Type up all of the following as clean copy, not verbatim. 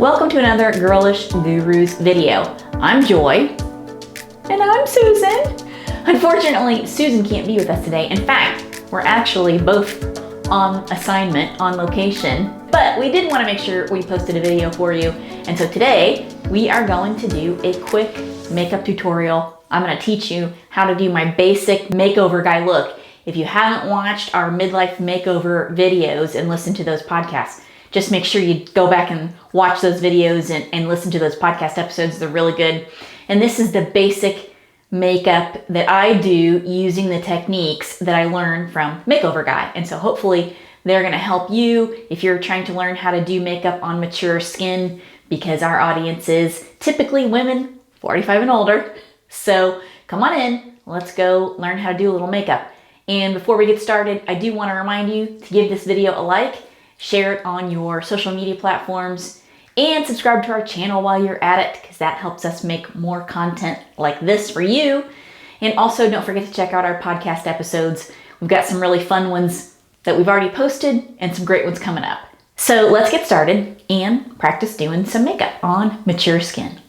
welcome to another Girlish Gurus video. I'm Joy. And I'm Susan. Unfortunately, Susan can't be with us today. In fact, we're actually both on assignment, on location, but we did want to make sure we posted a video for you. And so today we are going to do a quick makeup tutorial. I'm going to teach you how to do my basic makeover guy look. If you haven't watched our midlife makeover videos and listened to those podcasts, just make sure you go back and watch those videos and listen to those podcast episodes. They're really good. And this is the basic makeup that I do using the techniques that I learned from Makeoverguy. And so hopefully they're going to help you if you're trying to learn how to do makeup on mature skin, because our audience is typically women 45 and older. So come on in, let's go learn how to do a little makeup. And before we get started, I do want to remind you to give this video a like, share it on your social media platforms, and subscribe to our channel while you're at it, because that helps us make more content like this for you. And also don't forget to check out our podcast episodes. We've got some really fun ones that we've already posted and some great ones coming up. So let's get started and practice doing some makeup on mature skin.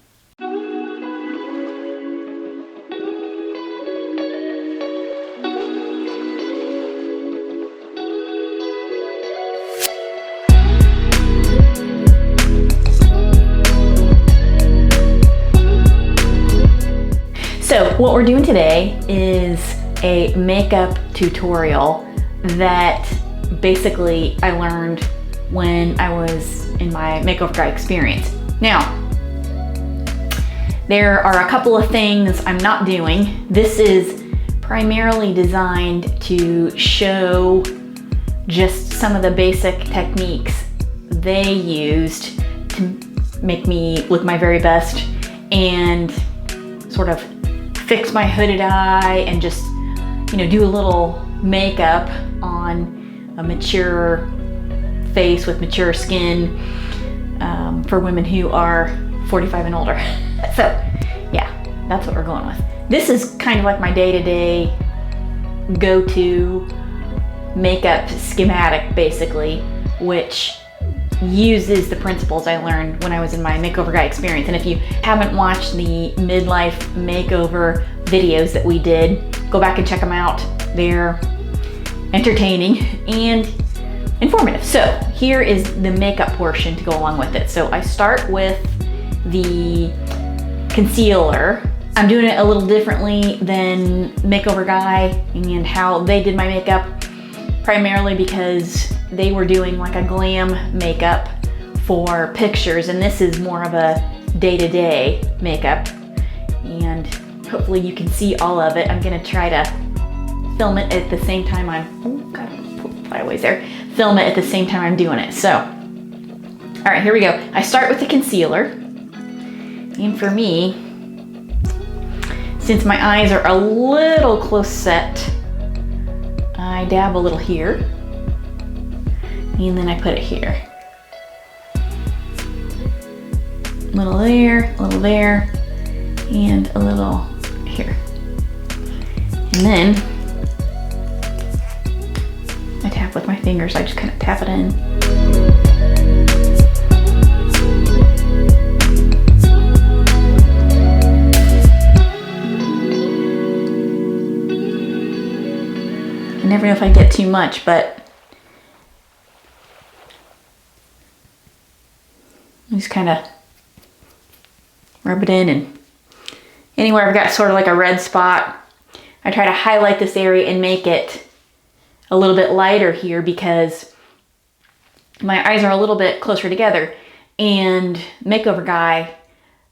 So what we're doing today is a makeup tutorial that basically I learned when I was in my Makeoverguy experience. Now, there are a couple of things I'm not doing. This is primarily designed to show just some of the basic techniques they used to make me look my very best and sort of fix my hooded eye and just, do a little makeup on a mature face with mature skin for women who are 45 and older. So yeah, that's what we're going with. This is kind of like my day-to-day go-to makeup schematic, basically, which uses the principles I learned when I was in my Makeoverguy experience. And if you haven't watched the midlife makeover videos that we did, go back and check them out. They're entertaining and informative. So here is the makeup portion to go along with it. So I start with the concealer. I'm doing it a little differently than Makeoverguy and how they did my makeup, primarily because they were doing like a glam makeup for pictures, and this is more of a day-to-day makeup, and hopefully you can see all of it. I'm gonna try to film it at the same time film it at the same time I'm doing it. So, all right, here we go. I start with the concealer, and for me, since my eyes are a little close set, I dab a little here, and then I put it here. A little there, and a little here. And then I tap with my fingers. I just kind of tap it in. I never know if I get too much, but just kind of rub it in, and anywhere I've got sort of like a red spot, I try to highlight this area and make it a little bit lighter here, because my eyes are a little bit closer together, and Makeoverguy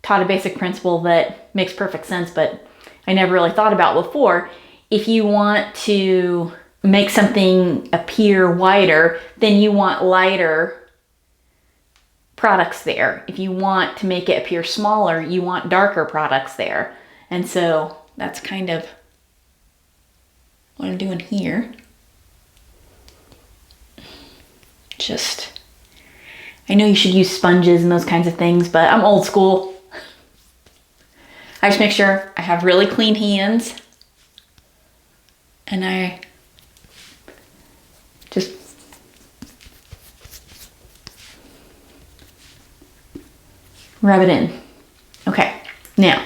taught a basic principle that makes perfect sense, but I never really thought about before. If you want to make something appear whiter, then you want lighter products there. If you want to make it appear smaller, you want darker products there. And so that's kind of what I'm doing here. I know you should use sponges and those kinds of things, but I'm old school. I just make sure I have really clean hands, and I just rub it in. Okay, now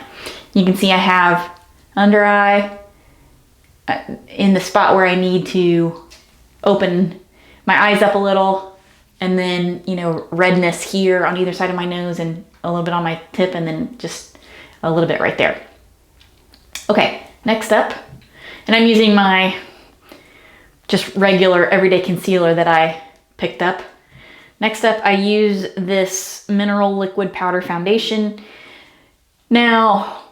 you can see I have under eye in the spot where I need to open my eyes up a little, and then, you know, redness here on either side of my nose and a little bit on my tip, and then just a little bit right there. Okay, next up, and I'm using my just regular everyday concealer that I picked up. Next up, I use this mineral liquid powder foundation. Now,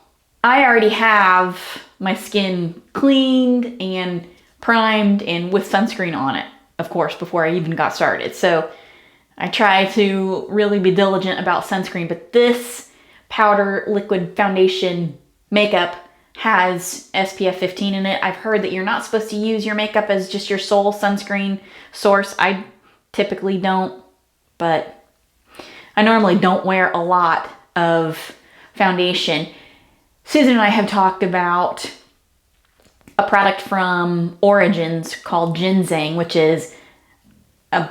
I already have my skin cleaned and primed and with sunscreen on it, of course, before I even got started. So I try to really be diligent about sunscreen, but this powder liquid foundation makeup has SPF 15 in it. I've heard that you're not supposed to use your makeup as just your sole sunscreen source. I typically don't, but I normally don't wear a lot of foundation. Susan and I have talked about a product from Origins called Ginseng, which is a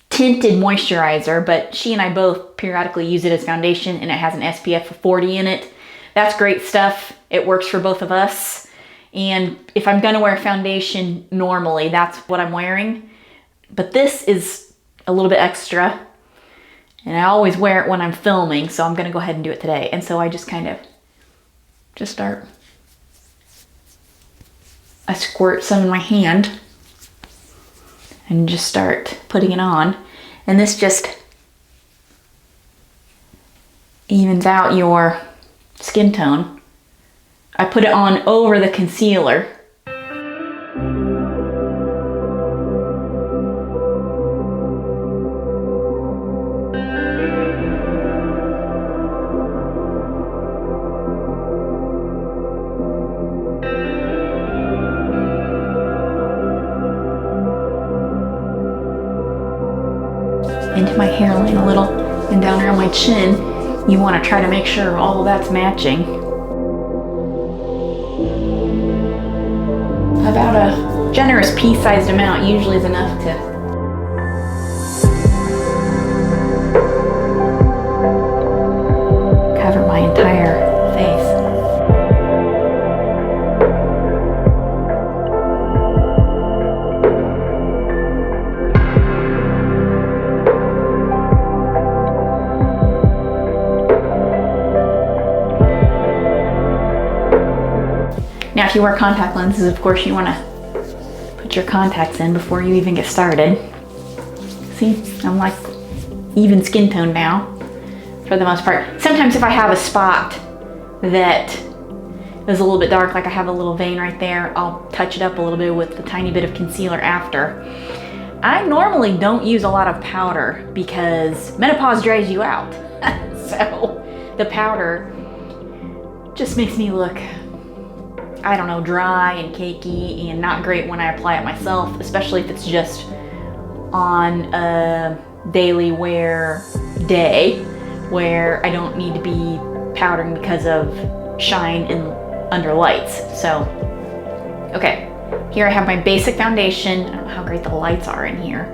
tinted moisturizer, but she and I both periodically use it as foundation, and it has an SPF 40 in it. That's great stuff. It works for both of us. And if I'm gonna wear foundation normally, that's what I'm wearing. But this is a little bit extra, and I always wear it when I'm filming, so I'm gonna go ahead and do it today. And so I just kind of start. I squirt some in my hand and just start putting it on. And this just evens out your skin tone. I put it on over the concealer. Into my hairline a little, and down around my chin. You want to try to make sure all of that's matching. About a generous pea-sized amount usually is enough to cover my entire face. Now, if you wear contact lenses, of course, you want to put your contacts in before you even get started. See, I'm like even skin tone now, for the most part. Sometimes if I have a spot that is a little bit dark, like I have a little vein right there, I'll touch it up a little bit with a tiny bit of concealer after. I normally don't use a lot of powder because menopause dries you out. So the powder just makes me look, I don't know, dry and cakey and not great when I apply it myself, especially if it's just on a daily wear day where I don't need to be powdering because of shine in under lights. So, okay, here I have my basic foundation. I don't know how great the lights are in here,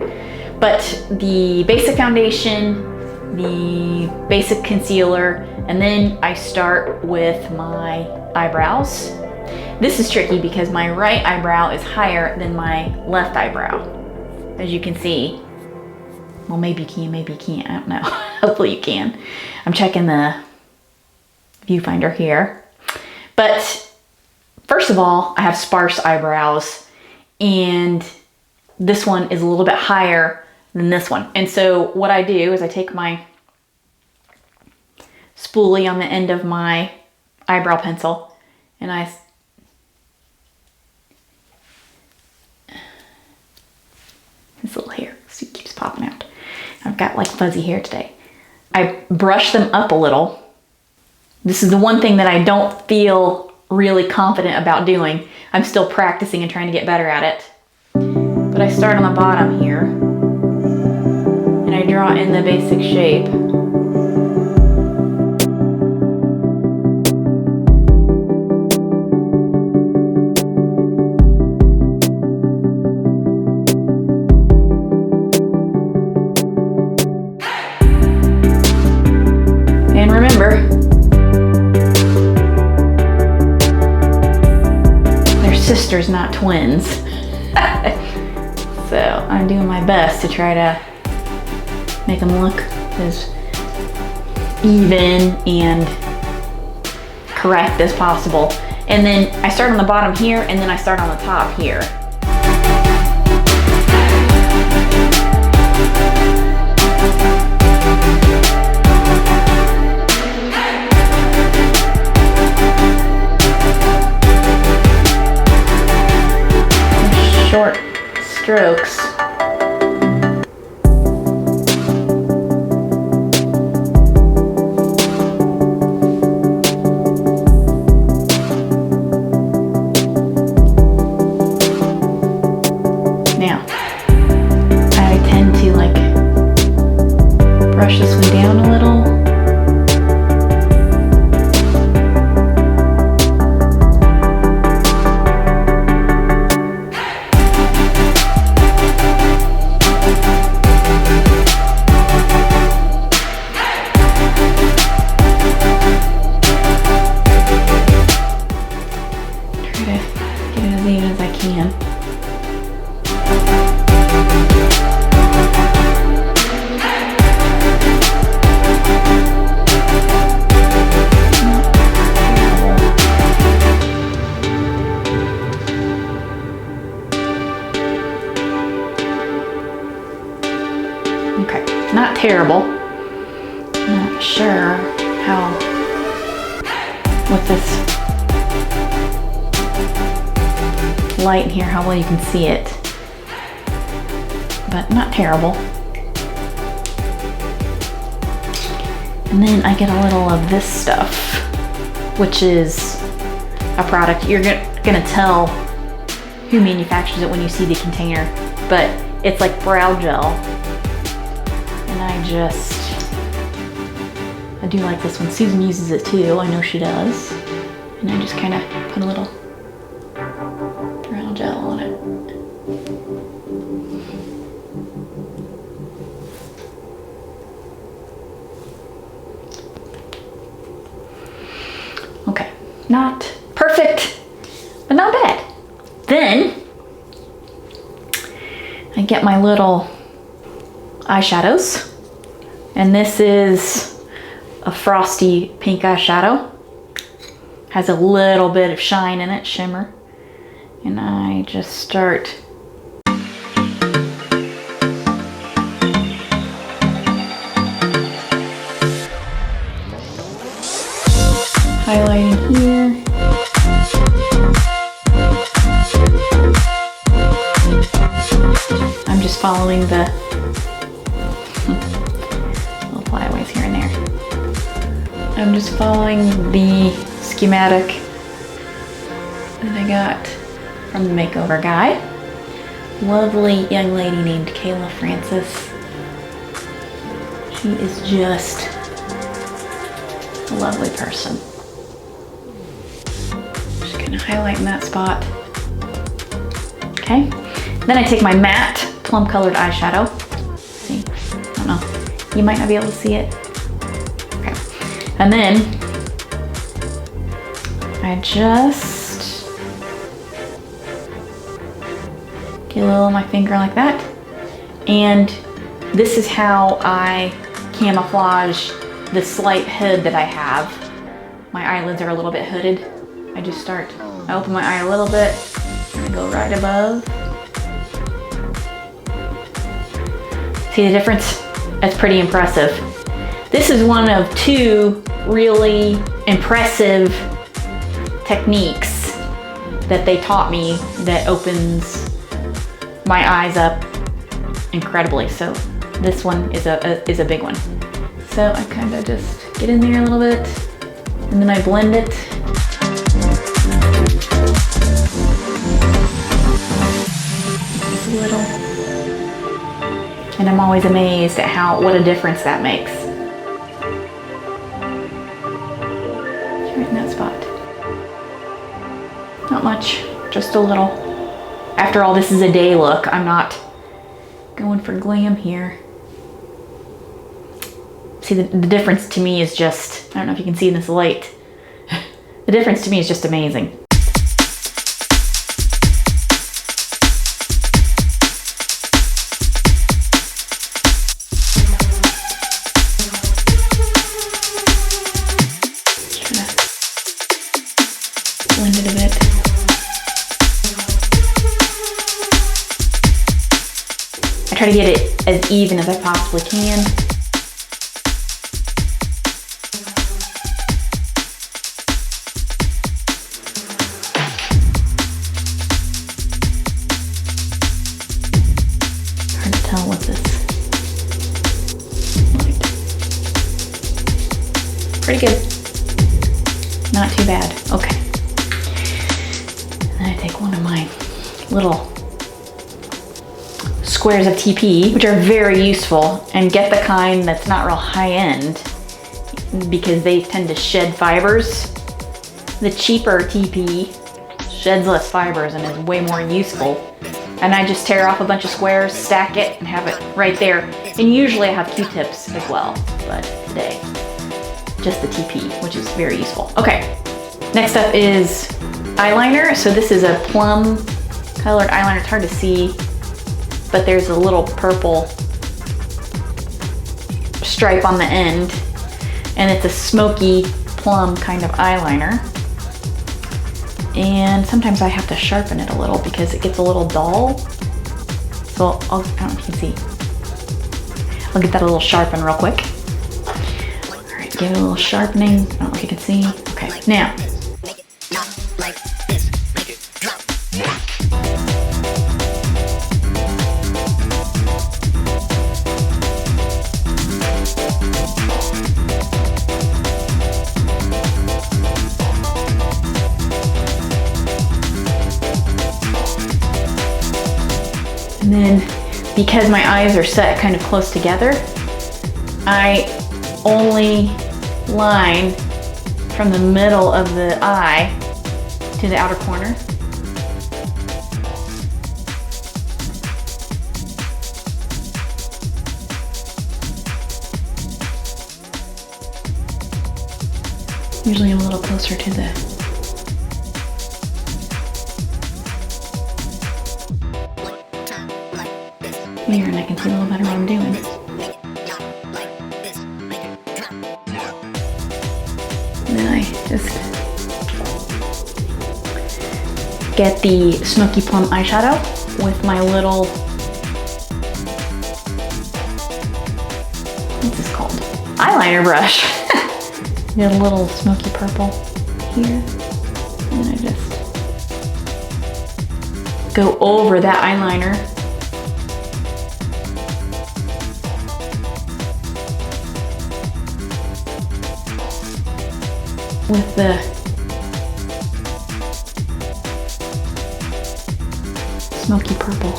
but the basic foundation, the basic concealer, and then I start with my eyebrows. This is tricky because my right eyebrow is higher than my left eyebrow, as you can see. Well, maybe you can, maybe you can't, I don't know. Hopefully you can. I'm checking the viewfinder here. But first of all, I have sparse eyebrows, and this one is a little bit higher than this one. And so what I do is I take my spoolie on the end of my eyebrow pencil, and this little hair keeps popping out. I've got like fuzzy hair today. I brush them up a little. This is the one thing that I don't feel really confident about doing. I'm still practicing and trying to get better at it. But I start on the bottom here, and I draw in the basic shape. remember, they're sisters, not twins. So I'm doing my best to try to make them look as even and correct as possible. And then I start on the bottom here, and then I start on the top here. Short strokes. Now, I tend to like brush this one down a little. Not terrible. I'm not sure how, with this light in here, how well you can see it, but not terrible. And then I get a little of this stuff, which is a product. You're gonna tell who manufactures it when you see the container, but it's like brow gel. And I do like this one. Susan uses it too, I know she does. And I just kind of put a little brow gel on it. Okay, not perfect, but not bad. Then I get my little eyeshadows, and this is a frosty pink eyeshadow. Has a little bit of shine in it, shimmer, and I just start highlighting here. I'm just following the little flyaways here and there. I'm just following the schematic that I got from the Makeover guy. Lovely young lady named Kayla Francis. She is just a lovely person. Just gonna highlight in that spot. Okay. Then I take my matte plum colored eyeshadow. See, I don't know. You might not be able to see it. Okay. And then I just get a little on my finger like that. And this is how I camouflage the slight hood that I have. My eyelids are a little bit hooded. I open my eye a little bit, and I go right above. See the difference? That's pretty impressive. This is one of two really impressive techniques that they taught me that opens my eyes up incredibly. So this one is a big one. So I kind of just get in there a little bit, and then I blend it. Just a little. And I'm always amazed at what a difference that makes. Right in that spot. Not much, just a little. After all, this is a day look. I'm not going for glam here. See, the difference to me is just, I don't know if you can see in this light. The difference to me is just amazing. Blend it a bit. I try to get it as even as I possibly can. Hard to tell what this light. Pretty good. Not too bad. Okay. And I take one of my little squares of TP, which are very useful, and get the kind that's not real high end because they tend to shed fibers. The cheaper TP sheds less fibers and is way more useful. And I just tear off a bunch of squares, stack it, and have it right there. And usually I have Q-tips as well, but today, just the TP, which is very useful. Okay, next up is eyeliner. So this is a plum colored eyeliner. It's hard to see, but there's a little purple stripe on the end, and it's a smoky plum kind of eyeliner. And sometimes I have to sharpen it a little because it gets a little dull. So I don't know if you can see. I'll get that a little sharpened real quick. All right, give it a little sharpening. I don't know if you can see. Okay, now. And then, because my eyes are set kind of close together, I only line from the middle of the eye to the outer corner. Usually I'm a little closer to the mirror, and I can see a little better what I'm doing. And then I just get the smoky plum eyeshadow with my little, what's this called? Eyeliner brush. Get a little smoky purple here, and then I just go over that eyeliner. With the smoky purple.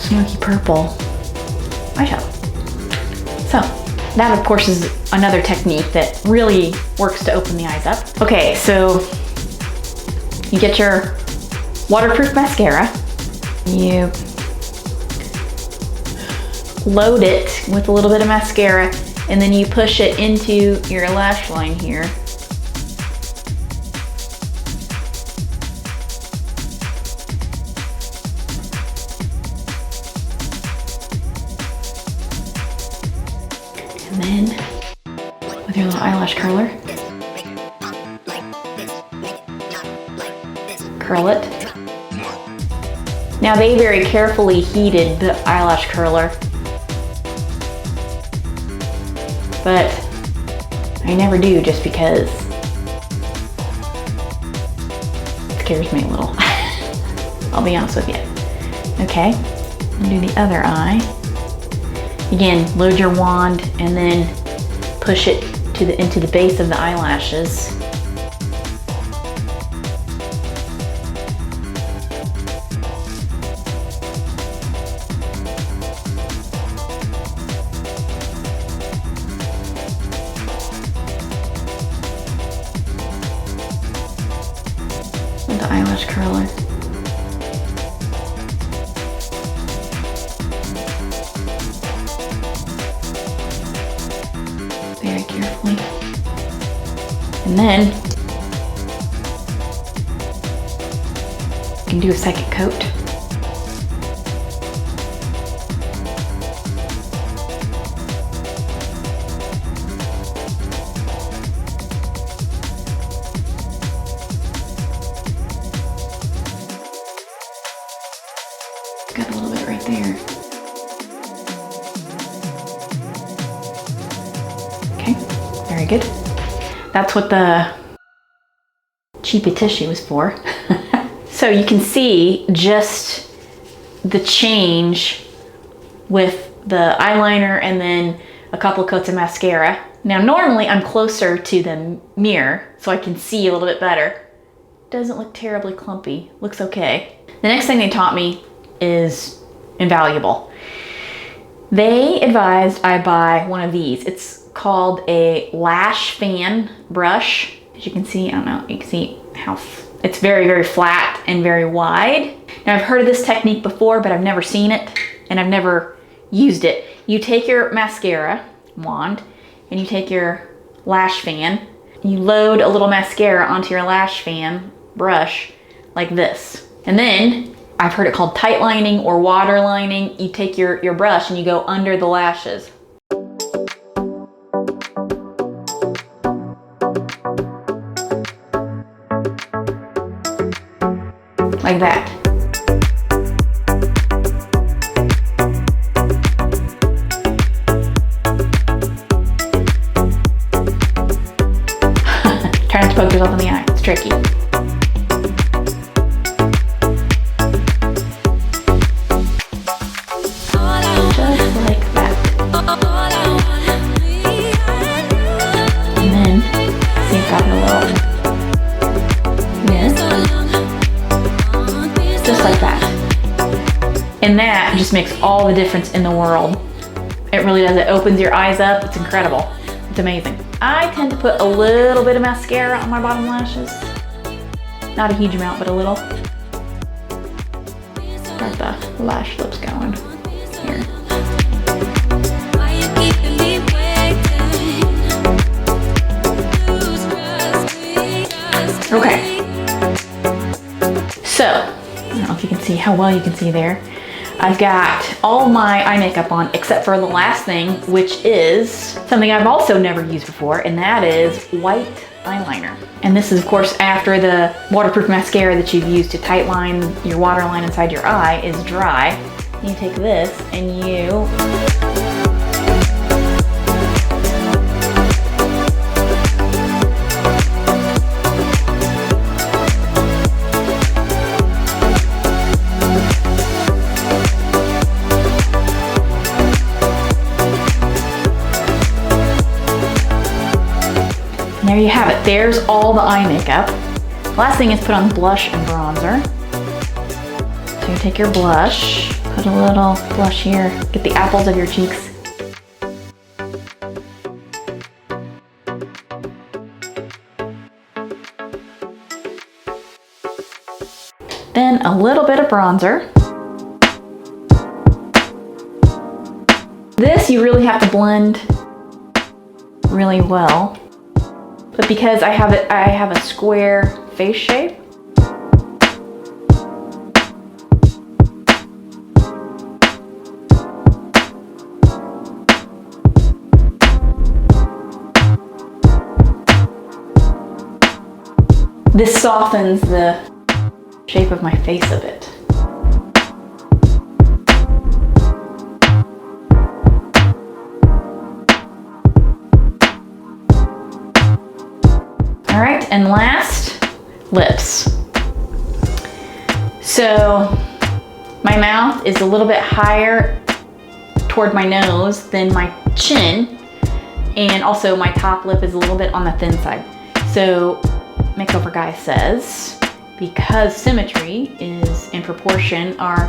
Smoky purple eyeshadow. So that of course is another technique that really works to open the eyes up. Okay, so you get your waterproof mascara. You load it with a little bit of mascara, and then you push it into your lash line here. And then with your little eyelash curler, curl it. Now they very carefully heated the eyelash curler, but I never do just because it scares me a little. I'll be honest with you. Okay, and do the other eye. Again, load your wand and then push it into the base of the eyelashes. eyelash curler. Very carefully. And then you can do a second coat. Got a little bit right there. Okay, very good. That's what the cheapy tissue is for. So you can see just the change with the eyeliner and then a couple coats of mascara. Now normally I'm closer to the mirror so I can see a little bit better. Doesn't look terribly clumpy, looks okay. The next thing they taught me is invaluable. They advised I buy one of these. It's called a Lash fan brush. As you can see, I don't know, you can see how it's very, very flat and very wide. Now I've heard of this technique before, but I've never seen it and I've never used it. You take your mascara wand and you take your lash fan, you load a little mascara onto your lash fan brush like this. And then I've heard it called tight lining or water lining. You take your brush and you go under the lashes. Like that. Try not to poke yourself in the eye, it's tricky. And that just makes all the difference in the world. It really does. It opens your eyes up. It's incredible. It's amazing. I tend to put a little bit of mascara on my bottom lashes. Not a huge amount, but a little. Start the lash lips going here. Okay. So, I don't know if you can see how well you can see there. I've got all my eye makeup on except for the last thing, which is something I've also never used before, and that is white eyeliner. And this is of course after the waterproof mascara that you've used to tight line your waterline inside your eye is dry. You take this and you there you have it. There's all the eye makeup. Last thing is put on blush and bronzer. So you take your blush, put a little blush here, get the apples of your cheeks. Then a little bit of bronzer. This you really have to blend really well. But because I have a square face shape, this softens the shape of my face a bit. All right, and last, lips. So my mouth is a little bit higher toward my nose than my chin, and also my top lip is a little bit on the thin side. So Makeoverguy says, because symmetry is in proportion are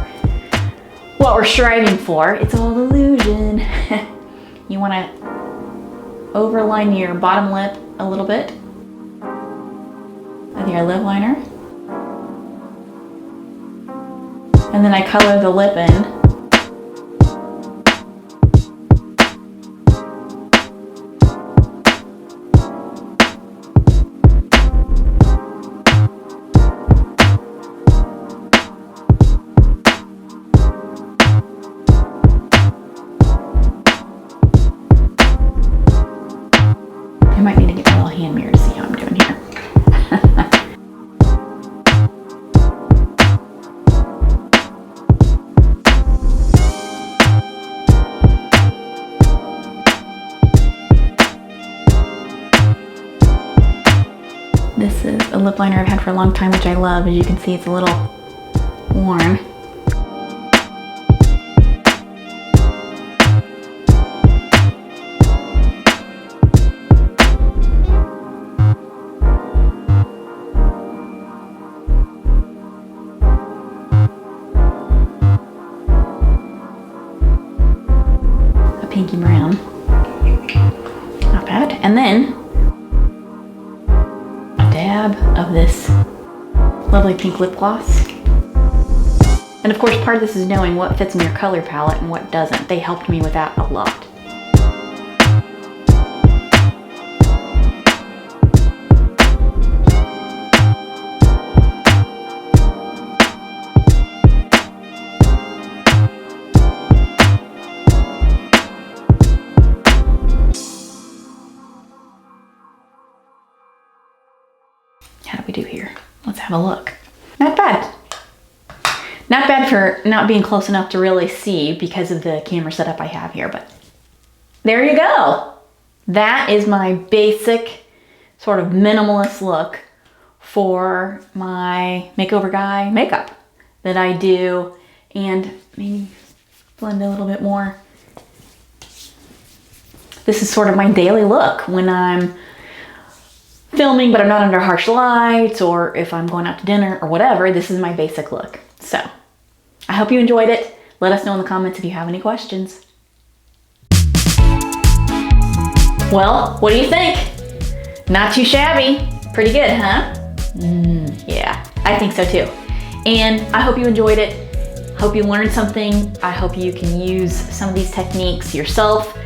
what we're striving for, it's all illusion. You want to overline your bottom lip a little bit with your lip liner. And then I color the lip in. I might need to get my little hand mirror to see how I'm doing here. This is a lip liner I've had for a long time, which I love. As you can see, it's a little worn. Pinky brown. Not bad. And then a dab of this lovely pink lip gloss. And of course, part of this is knowing what fits in your color palette and what doesn't. They helped me with that a lot. How do we do here? Let's have a look. Not bad. Not bad for not being close enough to really see because of the camera setup I have here, but there you go. That is my basic sort of minimalist look for my Makeoverguy makeup that I do, and maybe blend a little bit more. This is sort of my daily look when I'm filming but I'm not under harsh lights, or if I'm going out to dinner or whatever. This is my basic look. So I hope you enjoyed it. Let us know in the comments if you have any questions. Well, what do you think? Not too shabby. Pretty good, huh? Yeah, I think so too. And I hope you enjoyed it. Hope you learned something. I hope you can use some of these techniques yourself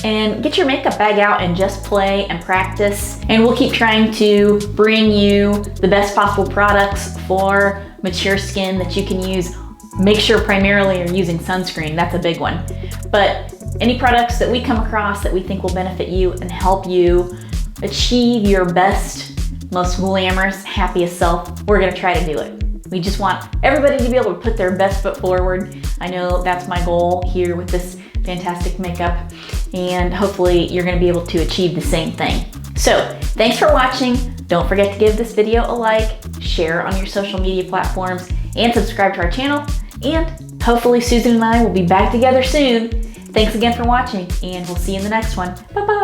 and get your makeup bag out and just play and practice. And we'll keep trying to bring you the best possible products for mature skin that you can use. Make sure primarily you're using sunscreen. That's a big one. But any products that we come across that we think will benefit you and help you achieve your best, most glamorous, happiest self, we're gonna try to do it. We just want everybody to be able to put their best foot forward. I know that's my goal here with this fantastic makeup, and hopefully you're gonna be able to achieve the same thing. So thanks for watching. Don't forget to give this video a like, share on your social media platforms, and subscribe to our channel. And hopefully Susan and I will be back together soon. Thanks again for watching, and we'll see you in the next one. Bye-bye.